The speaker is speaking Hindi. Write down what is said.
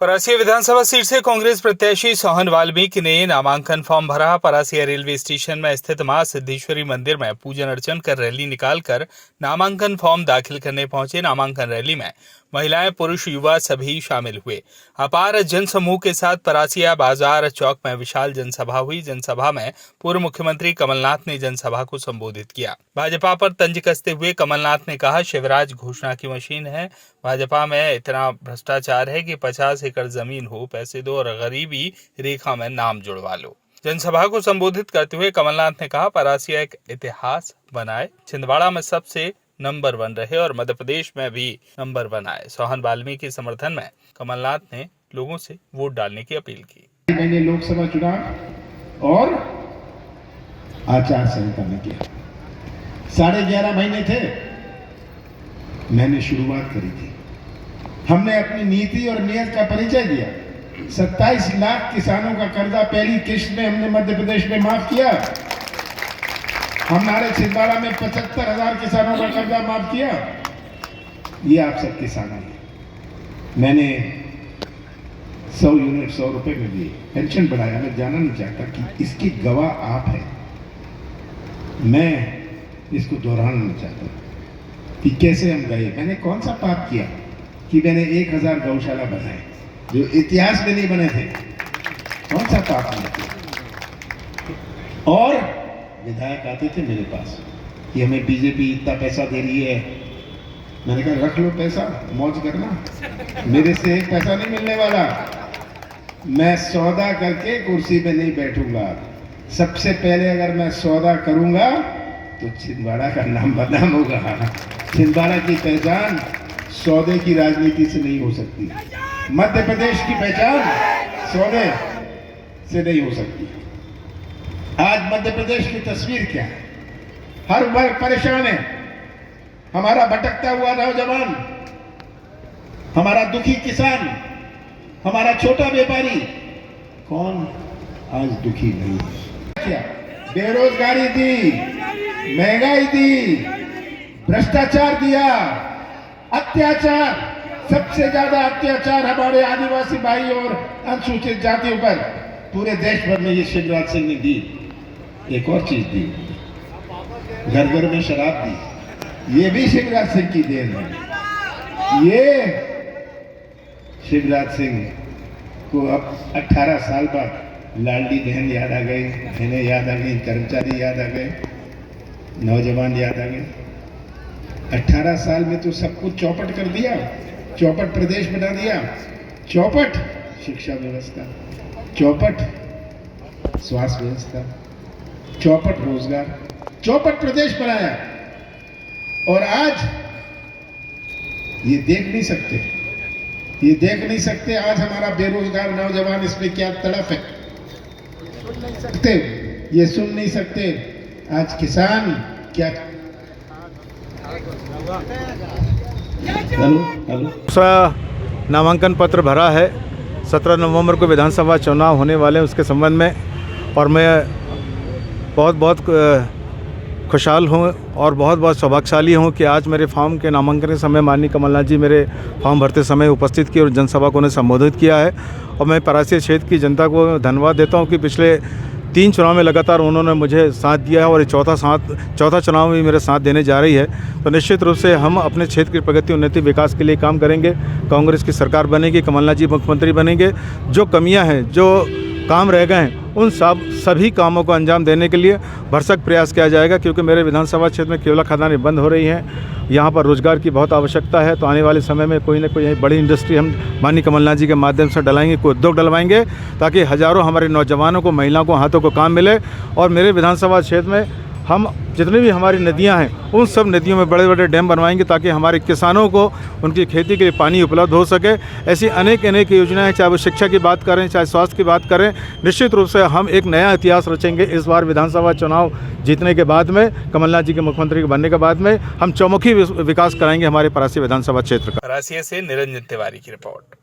परासिया विधानसभा सीट से कांग्रेस प्रत्याशी सोहन वाल्मीकि ने नामांकन फॉर्म भरा। परासिया रेलवे स्टेशन में स्थित मां सिद्धेश्वरी मंदिर में पूजन अर्चन कर रैली निकालकर नामांकन फॉर्म दाखिल करने पहुंचे। नामांकन रैली में महिलाएं, पुरुष, युवा सभी शामिल हुए। अपार जनसमूह के साथ परासिया बाजार चौक में विशाल जनसभा हुई। जनसभा में पूर्व मुख्यमंत्री कमलनाथ ने जनसभा को संबोधित किया। भाजपा पर तंज कसते हुए कमलनाथ ने कहा, शिवराज घोषणा की मशीन है। भाजपा में इतना भ्रष्टाचार है कि 50 एकड़ जमीन हो, पैसे दो और गरीबी रेखा में नाम जुड़वा लो। जनसभा को संबोधित करते हुए कमलनाथ ने कहा, परासिया एक इतिहास बनाए, छिंदवाड़ा में सबसे नंबर 1 रहे और मध्य प्रदेश में भी नंबर 1 आए। सोहन वाल्मीकि के समर्थन में कमलनाथ ने लोगों से वोट डालने की अपील की। मैंने लोकसभा चुनाव और आचार संहिता में किया। 11.5 महीने थे, मैंने शुरुआत करी थी। हमने अपनी नीति और नियत का परिचय दिया। 27 लाख किसानों का कर्जा पहली किश्त में हमने मध्य प्रदेश में माफ किया। हमारे छिंदवाड़ा में 75,000 किसानों का कर्जा माफ किया। ये आप सब किसान हैं। मैंने 100 यूनिट 100 रुपए में दिए, पेंशन बढ़ाया। मैं जानना नहीं चाहता कि इसकी गवाह आप हैं। मैं इसको दोहराना नहीं चाहता कि कैसे हम गए। मैंने कौन सा पाप किया कि मैंने 1000 गौशाला बनाए जो इतिहास में नहीं बने थे। कौन सा पाप मैंने किया। और विधायक आते थे मेरे पास कि हमें बीजेपी इतना पैसा दे रही है। मैंने कहा, रख लो पैसा, मौज करना, मेरे से एक पैसा नहीं मिलने वाला। मैं सौदा करके कुर्सी पे नहीं बैठूंगा। सबसे पहले अगर मैं सौदा करूंगा तो छिंदवाड़ा का नाम बदनाम होगा। छिंदवाड़ा की पहचान सौदे की राजनीति से नहीं हो सकती। मध्य प्रदेश की पहचान सौदे से नहीं हो सकती। आज मध्य प्रदेश की तस्वीर क्या है? हर वर्ग परेशान है। हमारा भटकता हुआ नौजवान, हमारा दुखी किसान, हमारा छोटा व्यापारी, कौन आज दुखी नहीं है? क्या बेरोजगारी दी, महंगाई दी, भ्रष्टाचार दिया, अत्याचार, सबसे ज्यादा अत्याचार हमारे आदिवासी भाई और अनुसूचित जातियों पर पूरे देश भर में ये शिवराज सिंह ने दी। एक और चीज दी, घर घर में शराब दी। ये भी शिवराज सिंह की देन है। ये शिवराज सिंह को अब 18 साल बाद लाडली बहन याद आ गई, बहनें याद आ गई, कर्मचारी याद आ गए, नौजवान याद आ गए। 18 साल में तो सब कुछ चौपट कर दिया। चौपट प्रदेश बना दिया। चौपट शिक्षा व्यवस्था, चौपट स्वास्थ्य व्यवस्था, चौपट रोजगार, चौपट प्रदेश बनाया। और आज ये देख नहीं सकते, ये देख नहीं सकते आज हमारा बेरोजगार नौजवान इसमें क्या तड़प है। ये सुन नहीं सकते आज किसान क्या। दूसरा नामांकन पत्र भरा है। 17 नवंबर को विधानसभा चुनाव होने वाले हैं, उसके संबंध में। और मैं बहुत खुशहाल हूँ और बहुत सौभाग्यशाली हूँ कि आज मेरे फॉर्म के नामांकन के समय माननीय कमलनाथ जी मेरे फॉर्म भरते समय उपस्थित किए और जनसभा को उन्हें संबोधित किया है। और मैं परासिया क्षेत्र की जनता को धन्यवाद देता हूँ कि पिछले 3 चुनाव में लगातार उन्होंने मुझे साथ दिया है और ये चौथा चुनाव में मेरे साथ देने जा रही है। तो निश्चित रूप से हम अपने क्षेत्र की प्रगति, उन्नति, विकास के लिए काम करेंगे। कांग्रेस की सरकार बनेगी, कमलनाथ जी मुख्यमंत्री बनेंगे। जो कमियां हैं, जो काम रह गए हैं, उन सभी कामों को अंजाम देने के लिए भरसक प्रयास किया जाएगा। क्योंकि मेरे विधानसभा क्षेत्र में केवला खदानें बंद हो रही हैं, यहाँ पर रोजगार की बहुत आवश्यकता है। तो आने वाले समय में कोई ना कोई बड़ी इंडस्ट्री हम माननीय कमलनाथ जी के माध्यम से डलाएंगे, कोई उद्योग डलवाएंगे, ताकि हज़ारों हमारे नौजवानों को, महिलाओं को, हाथों को काम मिले। और मेरे विधानसभा क्षेत्र में हम जितनी भी हमारी नदियां हैं, उन सब नदियों में बड़े बड़े डैम बनवाएंगे ताकि हमारे किसानों को उनकी खेती के लिए पानी उपलब्ध हो सके। ऐसी अनेक योजनाएं, चाहे वो शिक्षा की बात करें, चाहे स्वास्थ्य की बात करें। निश्चित रूप से हम एक नया इतिहास रचेंगे इस बार विधानसभा चुनाव जीतने के बाद में, कमलनाथ जी के मुख्यमंत्री बनने के बाद में। हम चौमुखी विकास कराएंगे हमारे परासिया विधानसभा क्षेत्र का। परासिया से निरंजन तिवारी की रिपोर्ट।